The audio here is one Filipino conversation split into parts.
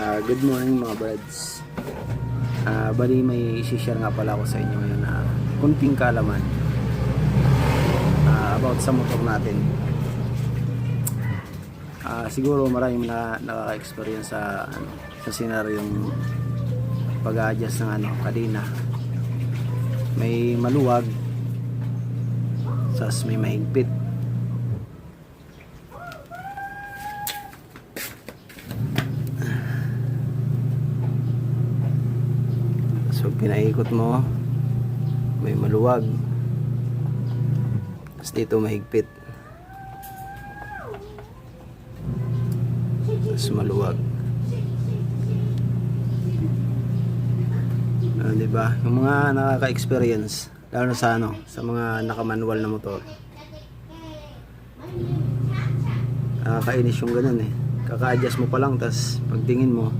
Good morning mga birds. Bali may isi-share nga pala ako sa inyo ngayon na kunting kaalaman about sa motor natin. Siguro maraming nakaka-experience sa senaryong pag-a-adjust ng kadena. May maluwag, sas may mahigpit. So pinaikot mo, may maluwag, tapos dito mahigpit, tapos maluwag. Diba? Yung mga nakaka-experience, lalo na sa mga nakamanual na motor, nakakainis yung ganun eh. Kaka-adjust mo pa lang, tapos pagtingin mo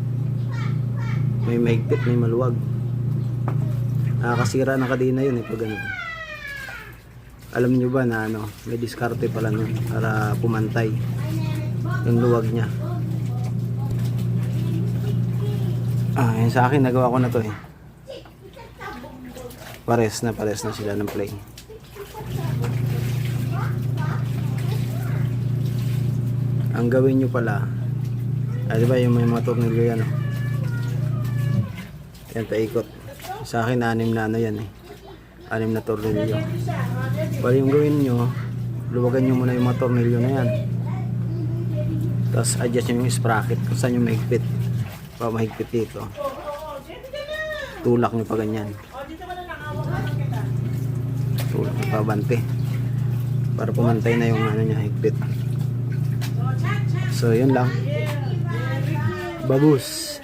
may mahigpit, may maluwag. Nakakasira ng kadena yun eh pag ganun. Alam nyo ba na may diskarte pala nun para pumantay yung luwag nya. Yan sa akin, nagawa ko na to eh. Pares na sila ng play. Ang gawin nyo pala, diba yung may mga tornilyo yan yan, paikot. Sa akin 6 na yan eh, 6 na tornilyo. Bali yung gawin nyo, luwagan nyo muna yung mga tornilyo na yan, tapos adjust nyo yung sprocket kung saan yung mahigpit. Pa mahigpit dito, tulak nyo pa ganyan, tulak nyo pa bante para pumantay na yung nya higpit. So yun lang, bagus.